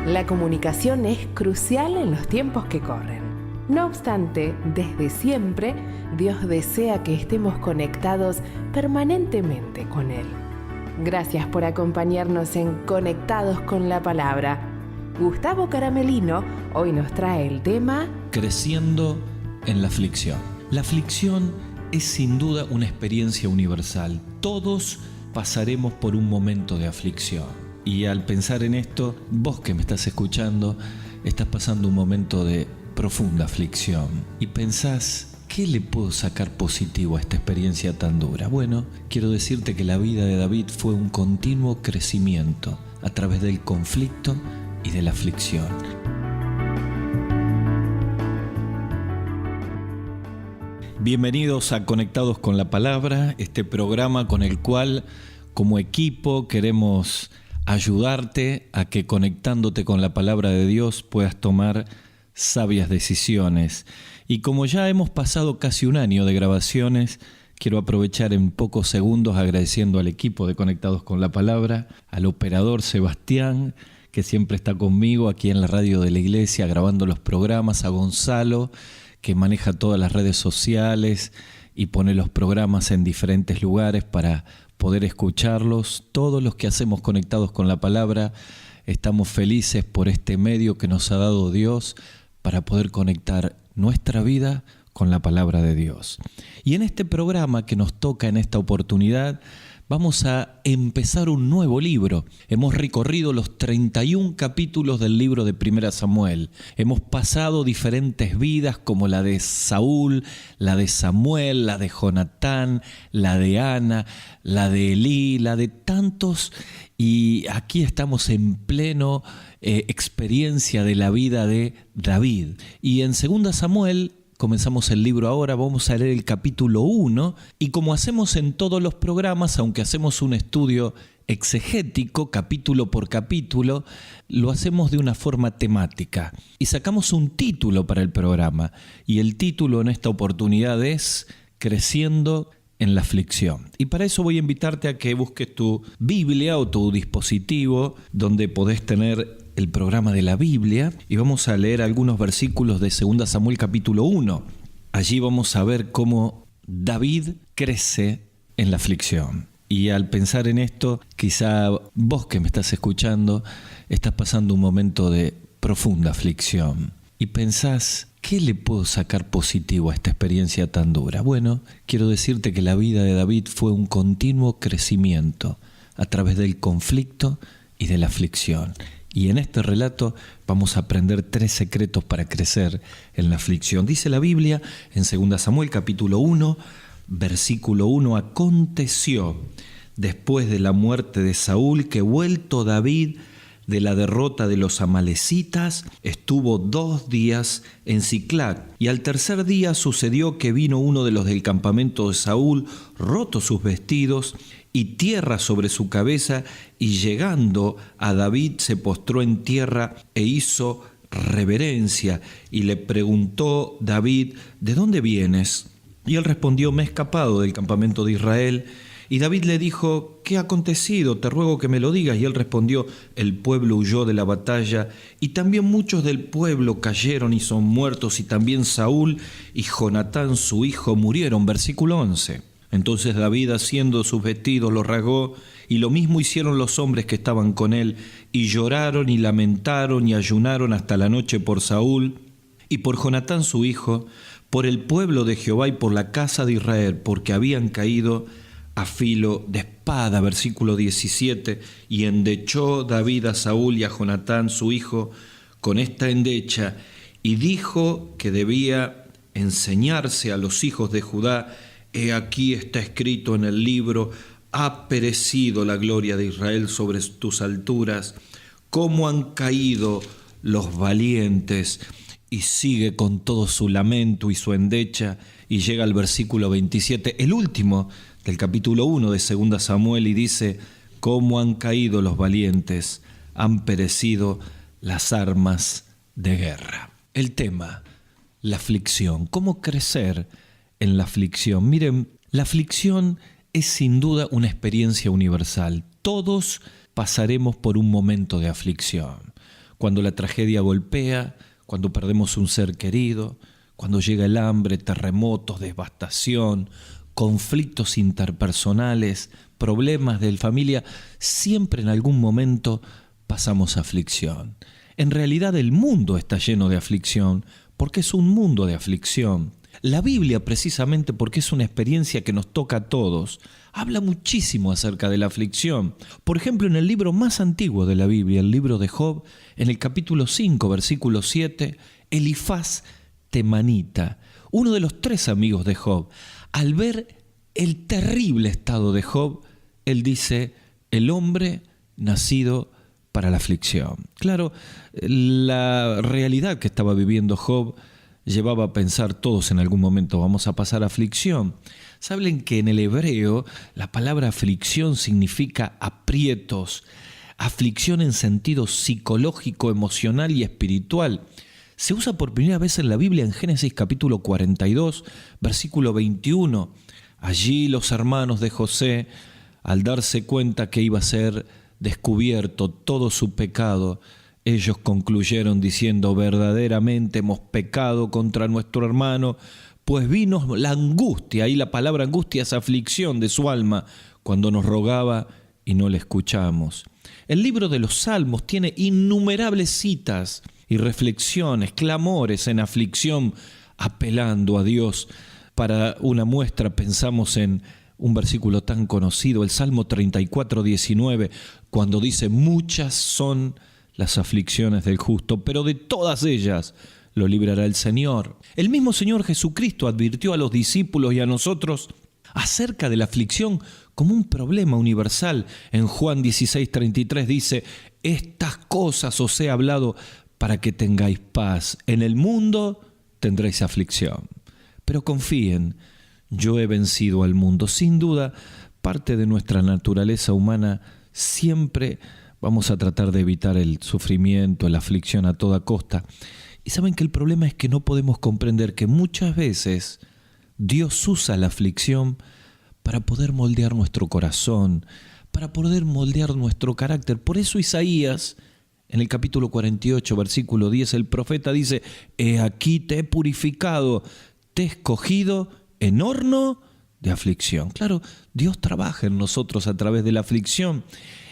La comunicación es crucial en los tiempos que corren. No obstante, desde siempre, Dios desea que estemos conectados permanentemente con Él. Gracias por acompañarnos en Conectados con la Palabra. Gustavo Caramelino hoy nos trae el tema Creciendo en la aflicción. La aflicción es sin duda una experiencia universal. Todos pasaremos por un momento de aflicción. Y al pensar en esto, vos que me estás escuchando, estás pasando un momento de profunda aflicción. Y pensás, ¿qué le puedo sacar positivo a esta experiencia tan dura? Bueno, quiero decirte que la vida de David fue un continuo crecimiento a través del conflicto y de la aflicción. Bienvenidos a Conectados con la Palabra, este programa con el cual como equipo queremos ayudarte a que conectándote con la Palabra de Dios puedas tomar sabias decisiones. Y como ya hemos pasado casi un año de grabaciones, quiero aprovechar en pocos segundos agradeciendo al equipo de Conectados con la Palabra, al operador Sebastián, que siempre está conmigo aquí en la radio de la iglesia grabando los programas, a Gonzalo, que maneja todas las redes sociales y pone los programas en diferentes lugares para poder escucharlos. Todos los que hacemos Conectados con la Palabra estamos felices por este medio que nos ha dado Dios para poder conectar nuestra vida con la Palabra de Dios. Y en este programa que nos toca en esta oportunidad, vamos a empezar un nuevo libro. Hemos recorrido los 31 capítulos del libro de 1 Samuel. Hemos pasado diferentes vidas como la de Saúl, la de Samuel, la de Jonatán, la de Ana, la de Elí, la de tantos. Y aquí estamos en pleno experiencia de la vida de David. Y en 2 Samuel comenzamos el libro ahora, vamos a leer el capítulo 1 y como hacemos en todos los programas, aunque hacemos un estudio exegético, capítulo por capítulo, lo hacemos de una forma temática y sacamos un título para el programa y el título en esta oportunidad es Creciendo en la aflicción. Y para eso voy a invitarte a que busques tu Biblia o tu dispositivo donde podés tener el programa de la Biblia y vamos a leer algunos versículos de 2 Samuel capítulo 1. Allí vamos a ver cómo David crece en la aflicción. Y al pensar en esto, quizá vos que me estás escuchando, estás pasando un momento de profunda aflicción. Y pensás, ¿qué le puedo sacar positivo a esta experiencia tan dura? Bueno, quiero decirte que la vida de David fue un continuo crecimiento a través del conflicto y de la aflicción. Y en este relato vamos a aprender 3 secretos para crecer en la aflicción. Dice la Biblia en 2 Samuel capítulo 1, versículo 1, aconteció después de la muerte de Saúl que vuelto David de la derrota de los amalecitas, estuvo 2 días en Siclag. Y al tercer día sucedió que vino uno de los del campamento de Saúl, roto sus vestidos y tierra sobre su cabeza, y llegando a David se postró en tierra e hizo reverencia. Y le preguntó David, ¿de dónde vienes? Y él respondió, me he escapado del campamento de Israel. Y David le dijo, ¿qué ha acontecido? Te ruego que me lo digas. Y él respondió, el pueblo huyó de la batalla, y también muchos del pueblo cayeron y son muertos, y también Saúl y Jonatán su hijo murieron. Versículo 11. Entonces David, haciendo sus vestidos, los rasgó, y lo mismo hicieron los hombres que estaban con él, y lloraron y lamentaron y ayunaron hasta la noche por Saúl y por Jonatán su hijo, por el pueblo de Jehová y por la casa de Israel, porque habían caído a filo de espada. Versículo 17, y endechó David a Saúl y a Jonatán su hijo con esta endecha, y dijo que debía enseñarse a los hijos de Judá. He aquí está escrito en el libro, ha perecido la gloria de Israel sobre tus alturas, cómo han caído los valientes. Y sigue con todo su lamento y su endecha, y llega al versículo 27, el último del capítulo 1 de 2 Samuel, y dice, cómo han caído los valientes, han perecido las armas de guerra. El tema, la aflicción, cómo crecer en la aflicción. Miren, la aflicción es sin duda una experiencia universal. Todos pasaremos por un momento de aflicción. cuando la tragedia golpea, cuando perdemos un ser querido, cuando llega el hambre, terremotos, devastación, conflictos interpersonales, problemas de familia, siempre en algún momento pasamos aflicción. En realidad el mundo está lleno de aflicción, porque es un mundo de aflicción. La Biblia, precisamente porque es una experiencia que nos toca a todos, habla muchísimo acerca de la aflicción. Por ejemplo, en el libro más antiguo de la Biblia, el libro de Job, en el capítulo 5, versículo 7, Elifaz Temanita, uno de los 3 amigos de Job, al ver el terrible estado de Job, él dice: el hombre nacido para la aflicción. Claro, la realidad que estaba viviendo Job llevaba a pensar: todos en algún momento vamos a pasar aflicción. Saben que en el hebreo la palabra aflicción significa aprietos, aflicción en sentido psicológico, emocional y espiritual. Se usa por primera vez en la Biblia en Génesis capítulo 42, versículo 21. Allí los hermanos de José, al darse cuenta que iba a ser descubierto todo su pecado, ellos concluyeron diciendo: verdaderamente hemos pecado contra nuestro hermano, pues vino la angustia, y la palabra angustia es aflicción de su alma, cuando nos rogaba y no le escuchamos. El libro de los Salmos tiene innumerables citas y reflexiones, clamores en aflicción, apelando a Dios. Para una muestra pensamos en un versículo tan conocido, el Salmo 34, 19, cuando dice: muchas son las aflicciones del justo, pero de todas ellas lo librará el Señor. El mismo Señor Jesucristo advirtió a los discípulos y a nosotros acerca de la aflicción como un problema universal. En Juan 16, 33 dice: estas cosas os he hablado para que tengáis paz. En el mundo tendréis aflicción, pero confíen, yo he vencido al mundo. Sin duda, parte de nuestra naturaleza humana siempre vamos a tratar de evitar el sufrimiento, la aflicción a toda costa. Y saben que el problema es que no podemos comprender que muchas veces Dios usa la aflicción para poder moldear nuestro corazón, para poder moldear nuestro carácter. Por eso Isaías, en el capítulo 48, versículo 10, el profeta dice: he aquí te he purificado, te he escogido en horno de aflicción. Claro, Dios trabaja en nosotros a través de la aflicción.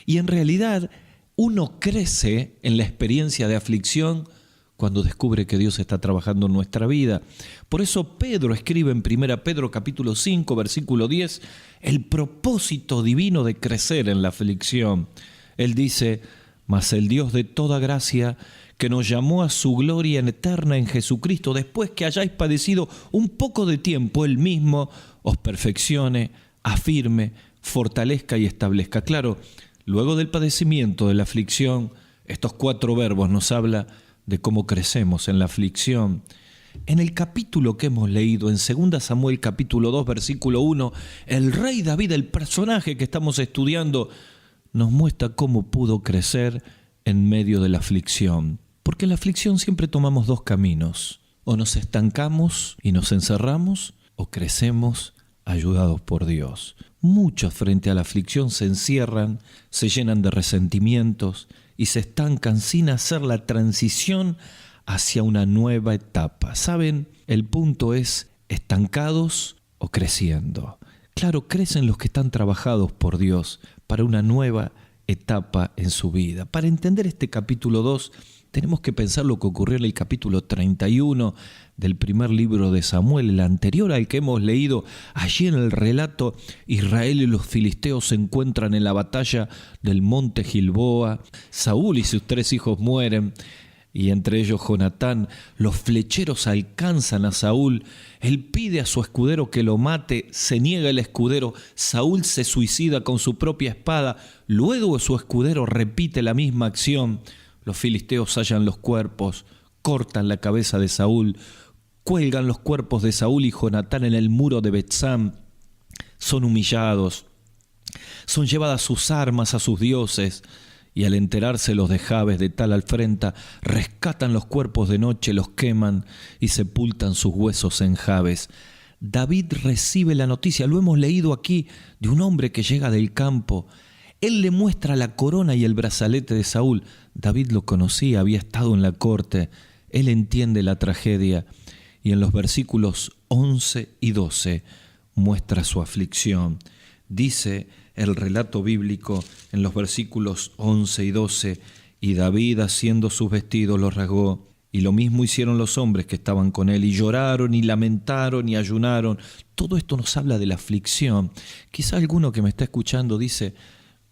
Y en realidad uno crece en la experiencia de aflicción cuando descubre que Dios está trabajando en nuestra vida. Por eso Pedro escribe en 1 Pedro capítulo 5, versículo 10, el propósito divino de crecer en la aflicción. Él dice: mas el Dios de toda gracia, que nos llamó a su gloria eterna en Jesucristo, después que hayáis padecido un poco de tiempo, Él mismo os perfeccione, afirme, fortalezca y establezca. Claro, luego del padecimiento, de la aflicción, estos 4 verbos nos habla de cómo crecemos en la aflicción. En el capítulo que hemos leído, en 2 Samuel capítulo 2, versículo 1, el rey David, el personaje que estamos estudiando, nos muestra cómo pudo crecer en medio de la aflicción. Porque en la aflicción siempre tomamos 2 caminos: o nos estancamos y nos encerramos, o crecemos ayudados por Dios. Muchos frente a la aflicción se encierran, se llenan de resentimientos y se estancan sin hacer la transición hacia una nueva etapa. ¿Saben? El punto es estancados o creciendo. Claro, crecen los que están trabajados por Dios para una nueva etapa en su vida. Para entender este capítulo 2, tenemos que pensar lo que ocurrió en el capítulo 31 del primer libro de Samuel, el anterior al que hemos leído. Allí en el relato, Israel y los filisteos se encuentran en la batalla del monte Gilboa. Saúl y sus 3 hijos mueren, y entre ellos Jonatán. Los flecheros alcanzan a Saúl. Él pide a su escudero que lo mate, se niega el escudero. Saúl se suicida con su propia espada. Luego su escudero repite la misma acción. Los filisteos hallan los cuerpos, cortan la cabeza de Saúl, cuelgan los cuerpos de Saúl y Jonatán en el muro de Betsam. Son humillados, son llevadas sus armas a sus dioses, y al enterarse los de Jabes de tal afrenta, rescatan los cuerpos de noche, los queman y sepultan sus huesos en Jabes. David recibe la noticia, lo hemos leído aquí, de un hombre que llega del campo. Él le muestra la corona y el brazalete de Saúl. David lo conocía, había estado en la corte. Él entiende la tragedia y en los versículos 11 y 12 muestra su aflicción. Dice el relato bíblico en los versículos 11 y 12: y David, haciendo sus vestidos, los rasgó, y lo mismo hicieron los hombres que estaban con él, y lloraron, y lamentaron, y ayunaron. Todo esto nos habla de la aflicción. Quizá alguno que me está escuchando dice: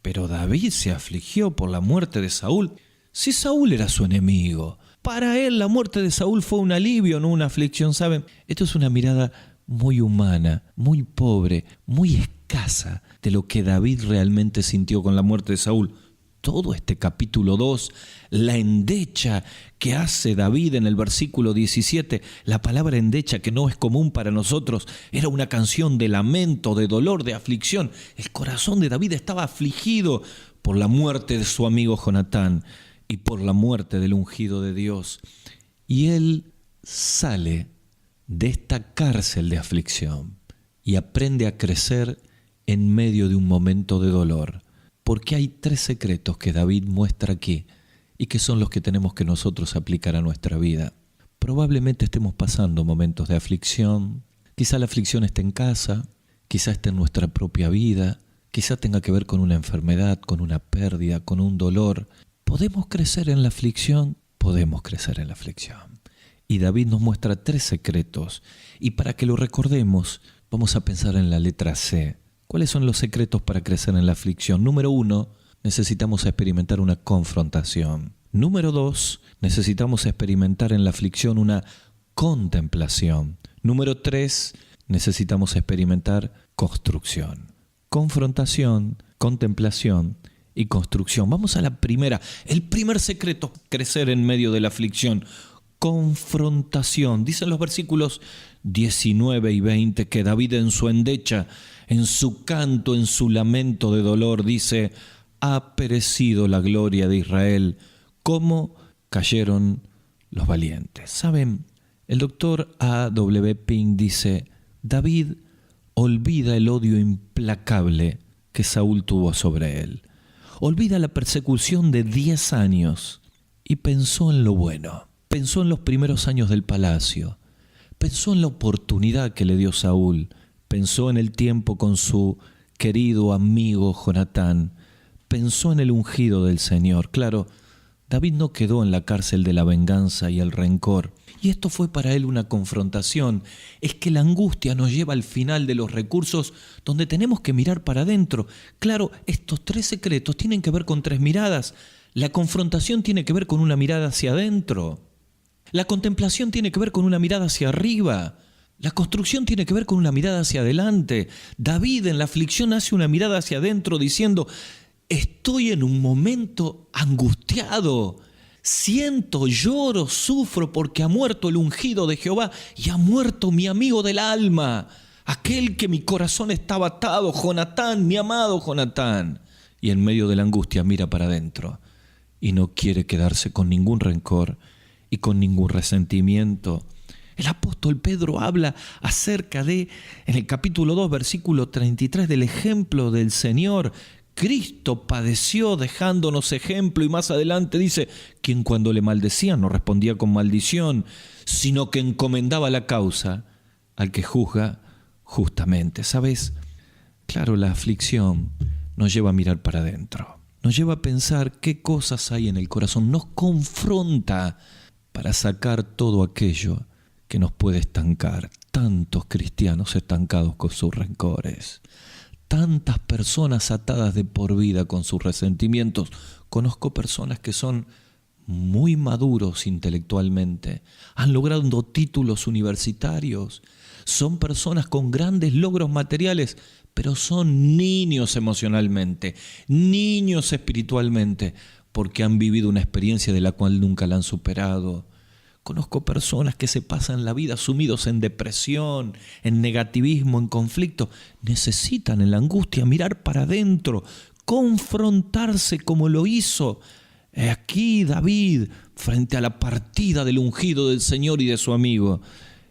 pero David se afligió por la muerte de Saúl. Si Saúl era su enemigo, para él la muerte de Saúl fue un alivio, no una aflicción. ¿Saben? Esto es una mirada muy humana, muy pobre, muy escasa de lo que David realmente sintió con la muerte de Saúl. Todo este capítulo 2, la endecha que hace David en el versículo 17, la palabra endecha, que no es común para nosotros, era una canción de lamento, de dolor, de aflicción. El corazón de David estaba afligido por la muerte de su amigo Jonatán y por la muerte del ungido de Dios. Y él sale de esta cárcel de aflicción y aprende a crecer en medio de un momento de dolor. Porque hay 3 secretos que David muestra aquí y que son los que tenemos que nosotros aplicar a nuestra vida. Probablemente estemos pasando momentos de aflicción. Quizá la aflicción esté en casa, quizá esté en nuestra propia vida, quizá tenga que ver con una enfermedad, con una pérdida, con un dolor. ¿Podemos crecer en la aflicción? Podemos crecer en la aflicción. Y David nos muestra 3 secretos. Y para que lo recordemos, vamos a pensar en la letra C. ¿Cuáles son los secretos para crecer en la aflicción? Número 1, necesitamos experimentar una confrontación. Número 2, necesitamos experimentar en la aflicción una contemplación. Número 3, necesitamos experimentar construcción. Confrontación, contemplación y construcción. Vamos a la primera. El primer secreto, crecer en medio de la aflicción. Confrontación. Dicen los versículos 19 y 20 que David en su endecha, en su canto, en su lamento de dolor, dice: ha perecido la gloria de Israel, cómo cayeron los valientes. ¿Saben? El doctor A.W. Pink dice: David olvida el odio implacable que Saúl tuvo sobre él. Olvida la persecución de 10 años y pensó en lo bueno. Pensó en los primeros años del palacio, pensó en la oportunidad que le dio Saúl, pensó en el tiempo con su querido amigo Jonatán, pensó en el ungido del Señor. Claro, David no quedó en la cárcel de la venganza y el rencor, y esto fue para él una confrontación. Es que la angustia nos lleva al final de los recursos donde tenemos que mirar para adentro. Claro, estos 3 secretos tienen que ver con 3 miradas. La confrontación tiene que ver con una mirada hacia adentro. La contemplación tiene que ver con una mirada hacia arriba. La construcción tiene que ver con una mirada hacia adelante. David en la aflicción hace una mirada hacia adentro diciendo: estoy en un momento angustiado. Siento, lloro, sufro porque ha muerto el ungido de Jehová y ha muerto mi amigo del alma, aquel que mi corazón estaba atado, Jonatán, mi amado Jonatán. Y en medio de la angustia mira para adentro y no quiere quedarse con ningún rencor y con ningún resentimiento. El apóstol Pedro habla acerca de, en el capítulo 2, versículo 33, del ejemplo del Señor. Cristo padeció dejándonos ejemplo, y más adelante dice: quien cuando le maldecían no respondía con maldición, sino que encomendaba la causa al que juzga justamente. ¿Sabes? Claro, la aflicción nos lleva a mirar para adentro, nos lleva a pensar qué cosas hay en el corazón, nos confronta para sacar todo aquello que nos puede estancar. Tantos cristianos estancados con sus rencores, tantas personas atadas de por vida con sus resentimientos. Conozco personas que son muy maduros intelectualmente, han logrado títulos universitarios, son personas con grandes logros materiales, pero son niños emocionalmente, niños espiritualmente, porque han vivido una experiencia de la cual nunca la han superado. Conozco personas que se pasan la vida sumidos en depresión, en negativismo, en conflicto. Necesitan en la angustia mirar para adentro, confrontarse como lo hizo aquí David frente a la partida del ungido del Señor y de su amigo,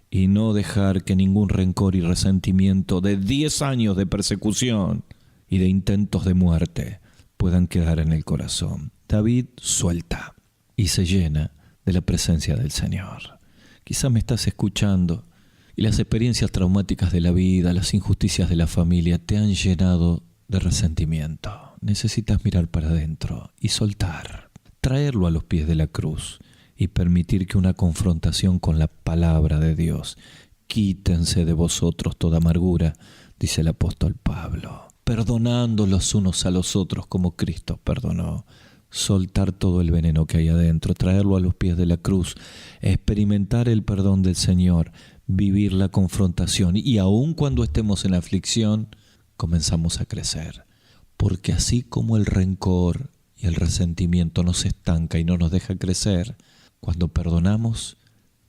y no dejar que ningún rencor y resentimiento de 10 años de persecución y de intentos de muerte puedan quedar en el corazón. David suelta y se llena de la presencia del Señor. Quizá me estás escuchando y las experiencias traumáticas de la vida, las injusticias de la familia te han llenado de resentimiento. Necesitas mirar para adentro y soltar, traerlo a los pies de la cruz y permitir que una confrontación con la palabra de Dios. Quítense de vosotros toda amargura, dice el apóstol Pablo, perdonando los unos a los otros como Cristo perdonó. Soltar todo el veneno que hay adentro, traerlo a los pies de la cruz, experimentar el perdón del Señor, vivir la confrontación y aun cuando estemos en aflicción, comenzamos a crecer. Porque así como el rencor y el resentimiento nos estanca y no nos deja crecer, cuando perdonamos,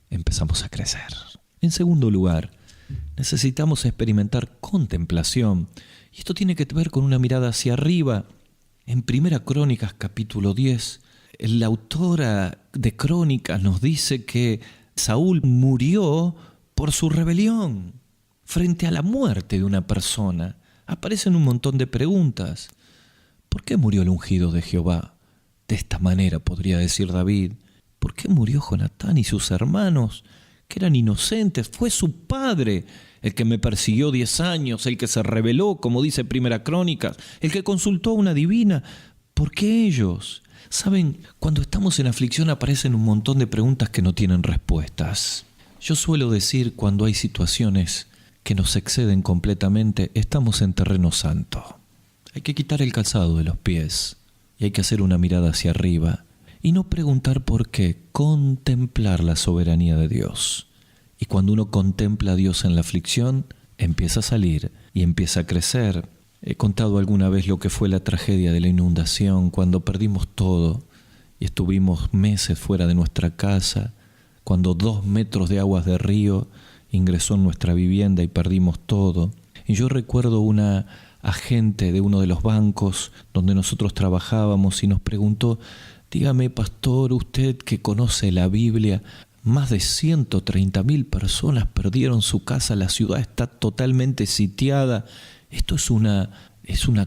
empezamos a crecer. En segundo lugar, necesitamos experimentar contemplación. Y esto tiene que ver con una mirada hacia arriba. En 1 Crónicas, capítulo 10, la autora de Crónicas nos dice que Saúl murió por su rebelión. Frente a la muerte de una persona, aparecen un montón de preguntas. ¿Por qué murió el ungido de Jehová? De esta manera podría decir David. ¿Por qué murió Jonatán y sus hermanos, que eran inocentes? Fue su padre el que me persiguió 10 años, el que se rebeló, como dice 1 Crónicas, el que consultó a una divina. ¿Por qué ellos? Saben, cuando estamos en aflicción aparecen un montón de preguntas que no tienen respuestas. Yo suelo decir, cuando hay situaciones que nos exceden completamente, estamos en terreno santo. Hay que quitar el calzado de los pies y hay que hacer una mirada hacia arriba y no preguntar por qué, contemplar la soberanía de Dios. Y cuando uno contempla a Dios en la aflicción, empieza a salir y empieza a crecer. He contado alguna vez lo que fue la tragedia de la inundación, cuando perdimos todo y estuvimos meses fuera de nuestra casa, cuando 2 metros de aguas de río ingresó en nuestra vivienda y perdimos todo. Y yo recuerdo una agente de uno de los bancos donde nosotros trabajábamos y nos preguntó: dígame, pastor, usted que conoce la Biblia, más de 130.000 personas perdieron su casa, la ciudad está totalmente sitiada. ¿Esto es una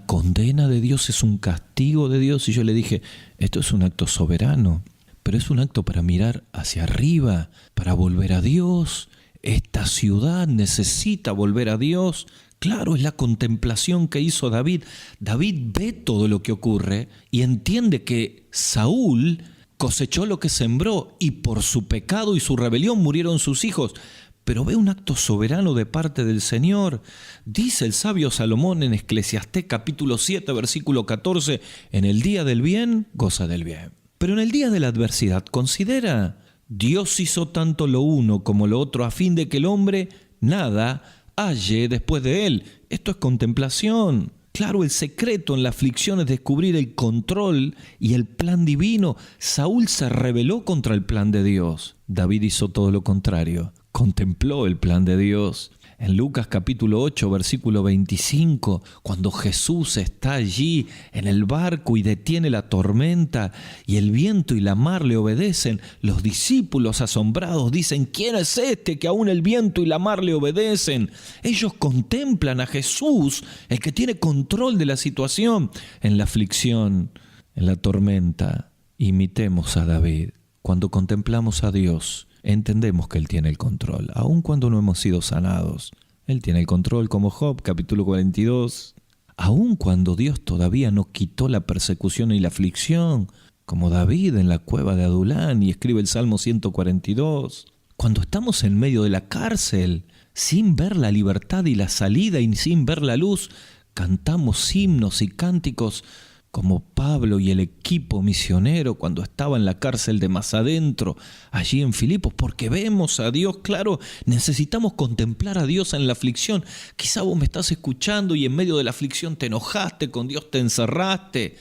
condena de Dios, es un castigo de Dios? Y yo le dije, esto es un acto soberano, pero es un acto para mirar hacia arriba, para volver a Dios. Esta ciudad necesita volver a Dios. Claro, es la contemplación que hizo David. David ve todo lo que ocurre y entiende que Saúl cosechó lo que sembró y por su pecado y su rebelión murieron sus hijos. Pero ve un acto soberano de parte del Señor. Dice el sabio Salomón en Eclesiastés capítulo 7, versículo 14, en el día del bien, goza del bien. Pero en el día de la adversidad, considera, Dios hizo tanto lo uno como lo otro a fin de que el hombre nada halle después de él. Esto es contemplación. Claro, el secreto en la aflicción es descubrir el control y el plan divino. Saúl se rebeló contra el plan de Dios. David hizo todo lo contrario. Contempló el plan de Dios. En Lucas capítulo 8, versículo 25, cuando Jesús está allí en el barco y detiene la tormenta y el viento y la mar le obedecen, los discípulos asombrados dicen: ¿quién es este que aún el viento y la mar le obedecen? Ellos contemplan a Jesús, el que tiene control de la situación. En la aflicción, en la tormenta, imitemos a David. Cuando contemplamos a Dios, entendemos que Él tiene el control, aun cuando no hemos sido sanados. Él tiene el control, como Job, capítulo 42. Aun cuando Dios todavía no quitó la persecución y la aflicción, como David en la cueva de Adulán, y escribe el Salmo 142. Cuando estamos en medio de la cárcel, sin ver la libertad y la salida y sin ver la luz, cantamos himnos y cánticos como Pablo y el equipo misionero cuando estaba en la cárcel de más adentro, allí en Filipos, porque vemos a Dios. Claro, necesitamos contemplar a Dios en la aflicción. Quizá vos me estás escuchando y en medio de la aflicción te enojaste con Dios, te encerraste,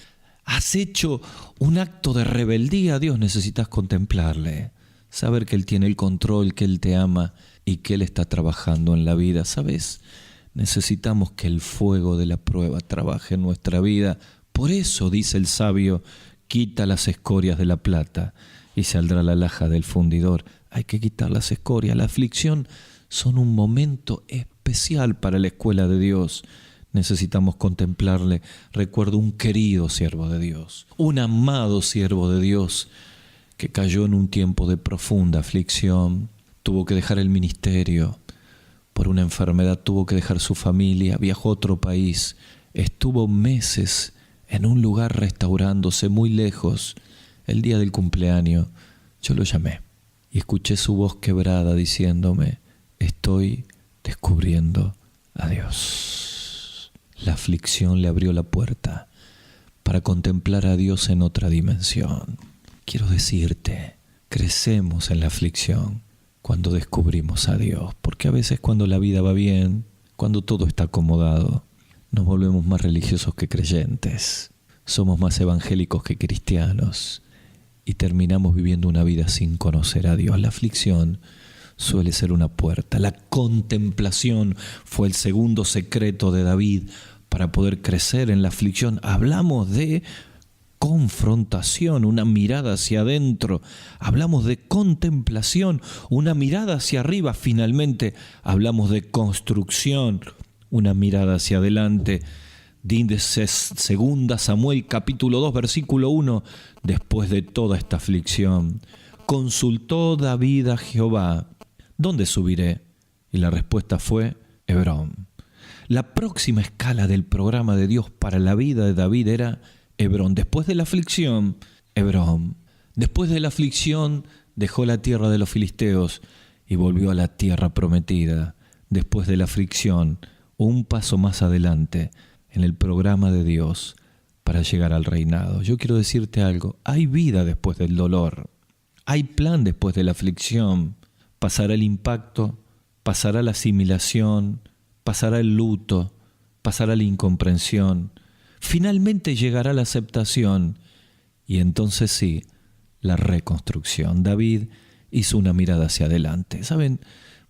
has hecho un acto de rebeldía a Dios. Necesitas contemplarle, saber que Él tiene el control, que Él te ama y que Él está trabajando en la vida. ¿Sabes? Necesitamos que el fuego de la prueba trabaje en nuestra vida. Por eso, dice el sabio, quita las escorias de la plata y saldrá la alhaja del fundidor. Hay que quitar las escorias. La aflicción son un momento especial para la escuela de Dios. necesitamos contemplarle. Recuerdo un querido siervo de Dios, un amado siervo de Dios que cayó en un tiempo de profunda aflicción, tuvo que dejar el ministerio por una enfermedad, tuvo que dejar su familia, viajó a otro país, estuvo meses en un lugar restaurándose muy lejos. El día del cumpleaños yo lo llamé y escuché su voz quebrada diciéndome: estoy descubriendo a Dios. La aflicción le abrió la puerta para contemplar a Dios en otra dimensión. Quiero decirte, crecemos en la aflicción cuando descubrimos a Dios, porque a veces cuando la vida va bien, cuando todo está acomodado, nos volvemos más religiosos que creyentes, somos más evangélicos que cristianos y terminamos viviendo una vida sin conocer a Dios. La aflicción suele ser una puerta. La contemplación fue el segundo secreto de David para poder crecer en la aflicción. Hablamos de confrontación, una mirada hacia adentro. Hablamos de contemplación, una mirada hacia arriba. Finalmente hablamos de construcción, una mirada hacia adelante. Dice 2 Samuel capítulo 2 versículo 1: después de toda esta aflicción, consultó David a Jehová: ¿dónde subiré? Y la respuesta fue: Hebrón. La próxima escala del programa de Dios para la vida de David era Hebrón. Después de la aflicción, Hebrón. Después de la aflicción, dejó la tierra de los filisteos y volvió a la tierra prometida. Después de la aflicción, un paso más adelante en el programa de Dios para llegar al reinado. Yo quiero decirte algo: hay vida después del dolor, hay plan después de la aflicción. Pasará el impacto, pasará la asimilación, pasará el luto, pasará la incomprensión. Finalmente llegará la aceptación y entonces sí, la reconstrucción. David hizo una mirada hacia adelante. ¿Saben?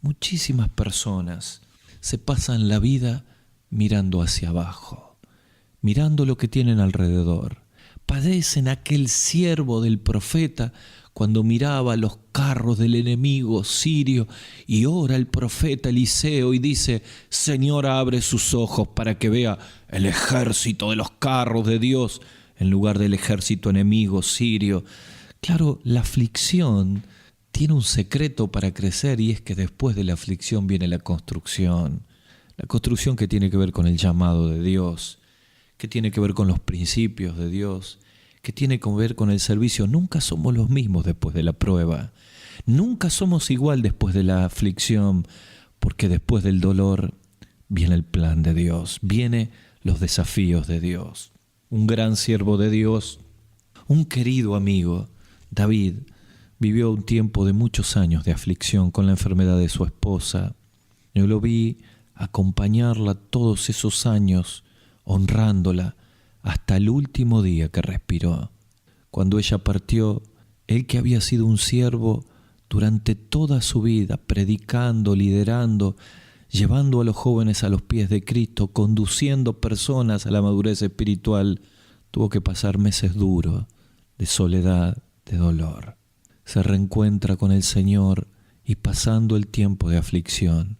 Muchísimas personas se pasan la vida mirando hacia abajo, mirando lo que tienen alrededor. Padecen aquel siervo del profeta cuando miraba los carros del enemigo sirio y ora el profeta Eliseo y dice: Señor, abre sus ojos para que vea el ejército de los carros de Dios en lugar del ejército enemigo sirio. Claro, la aflicción tiene un secreto para crecer y es que después de la aflicción viene la construcción. La construcción que tiene que ver con el llamado de Dios, que tiene que ver con los principios de Dios, que tiene que ver con el servicio. Nunca somos los mismos después de la prueba. Nunca somos igual después de la aflicción, porque después del dolor viene el plan de Dios, vienen los desafíos de Dios. Un gran siervo de Dios, un querido amigo, David, vivió un tiempo de muchos años de aflicción con la enfermedad de su esposa. Yo lo vi acompañarla todos esos años, honrándola, hasta el último día que respiró. Cuando ella partió, él que había sido un siervo durante toda su vida, predicando, liderando, llevando a los jóvenes a los pies de Cristo, conduciendo personas a la madurez espiritual, tuvo que pasar meses duros de soledad, de dolor. Se reencuentra con el Señor y pasando el tiempo de aflicción,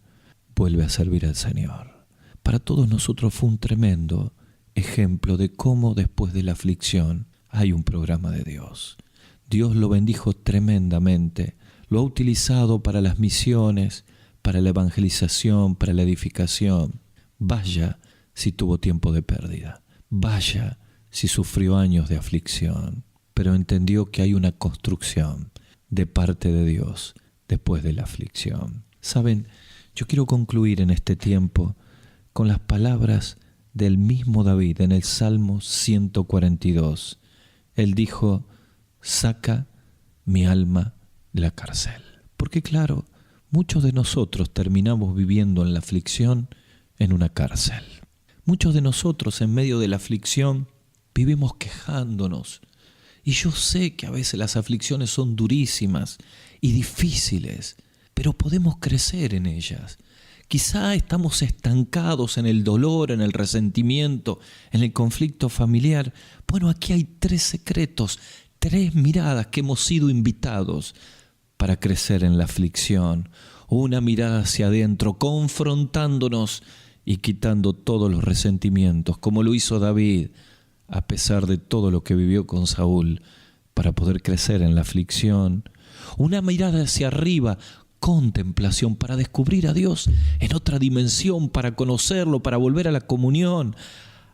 vuelve a servir al Señor. Para todos nosotros fue un tremendo ejemplo de cómo después de la aflicción hay un programa de Dios. Dios lo bendijo tremendamente, lo ha utilizado para las misiones, para la evangelización, para la edificación. Vaya si tuvo tiempo de pérdida, vaya si sufrió años de aflicción, pero entendió que hay una construcción de parte de Dios después de la aflicción. Saben, yo quiero concluir en este tiempo con las palabras del mismo David en el Salmo 142. Él dijo: saca mi alma de la cárcel. Porque claro, muchos de nosotros terminamos viviendo en la aflicción en una cárcel. Muchos de nosotros en medio de la aflicción vivimos quejándonos. Y yo sé que a veces las aflicciones son durísimas y difíciles, pero podemos crecer en ellas. Quizá estamos estancados en el dolor, en el resentimiento, en el conflicto familiar. Bueno, aquí hay 3 secretos, 3 miradas que hemos sido invitados para crecer en la aflicción. Una mirada hacia adentro, confrontándonos y quitando todos los resentimientos, como lo hizo David, a pesar de todo lo que vivió con Saúl, para poder crecer en la aflicción. Una mirada hacia arriba, contemplación para descubrir a Dios en otra dimensión, para conocerlo, para volver a la comunión,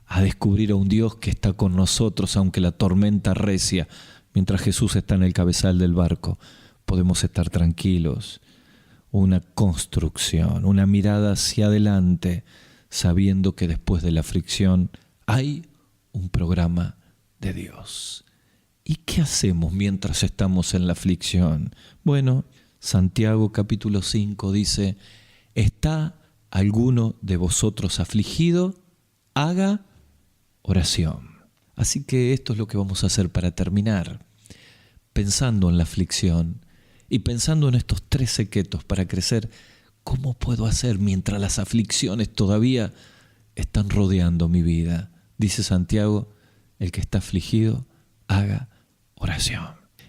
a descubrir a un Dios que está con nosotros aunque la tormenta recia. Mientras Jesús está en el cabezal del barco, podemos estar tranquilos. Una construcción, una mirada hacia adelante, sabiendo que después de la aflicción hay un programa de Dios. ¿Y qué hacemos mientras estamos en la aflicción? Bueno, Santiago capítulo 5 dice: ¿está alguno de vosotros afligido? Haga oración. Así que esto es lo que vamos a hacer para terminar, pensando en la aflicción y pensando en estos 3 secretos para crecer. ¿Cómo puedo hacer mientras las aflicciones todavía están rodeando mi vida? Dice Santiago: el que está afligido, haga oración.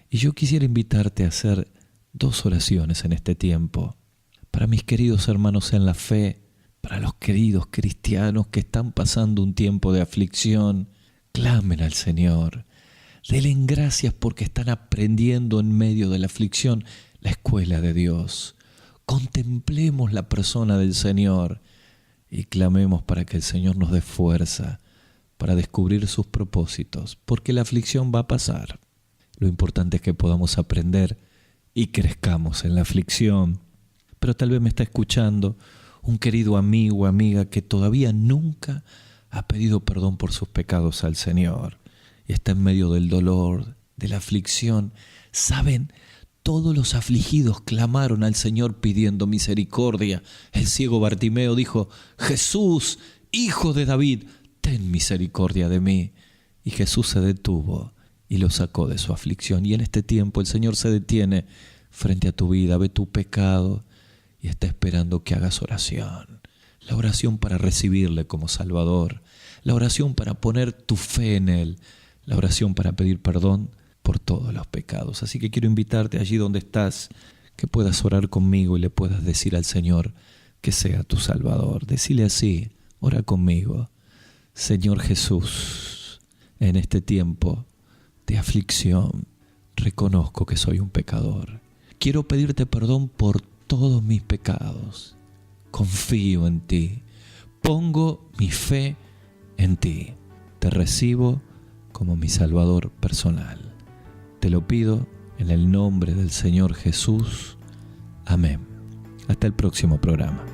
Y yo quisiera invitarte a hacer 2 oraciones en este tiempo, para mis queridos hermanos en la fe, para los queridos cristianos que están pasando un tiempo de aflicción. Clamen al Señor, denle gracias porque están aprendiendo en medio de la aflicción la escuela de Dios. Contemplemos la persona del Señor y clamemos para que el Señor nos dé fuerza para descubrir sus propósitos, porque la aflicción va a pasar. Lo importante es que podamos aprender y crezcamos en la aflicción. Pero tal vez me está escuchando un querido amigo o amiga que todavía nunca ha pedido perdón por sus pecados al Señor y está en medio del dolor, de la aflicción. ¿Saben? Todos los afligidos clamaron al Señor pidiendo misericordia. El ciego Bartimeo dijo: Jesús, Hijo de David, ten misericordia de mí. Y Jesús se detuvo y lo sacó de su aflicción. Y en este tiempo el Señor se detiene frente a tu vida, ve tu pecado y está esperando que hagas oración. La oración para recibirle como Salvador, la oración para poner tu fe en Él, la oración para pedir perdón por todos los pecados. Así que quiero invitarte allí donde estás, que puedas orar conmigo y le puedas decir al Señor que sea tu Salvador. Decile así, ora conmigo: Señor Jesús, en este tiempo de aflicción, reconozco que soy un pecador. Quiero pedirte perdón por todos mis pecados. Confío en ti. Pongo mi fe en ti. Te recibo como mi Salvador personal. Te lo pido en el nombre del Señor Jesús. Amén. Hasta el próximo programa.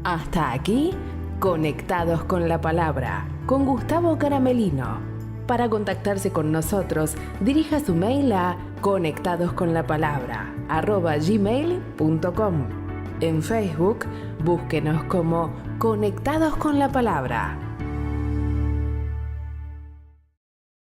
Hasta aquí, Conectados con la Palabra, con Gustavo Caramelino. Para contactarse con nosotros, dirija su mail a conectadosconlapalabra@gmail.com. En Facebook, búsquenos como Conectados con la Palabra.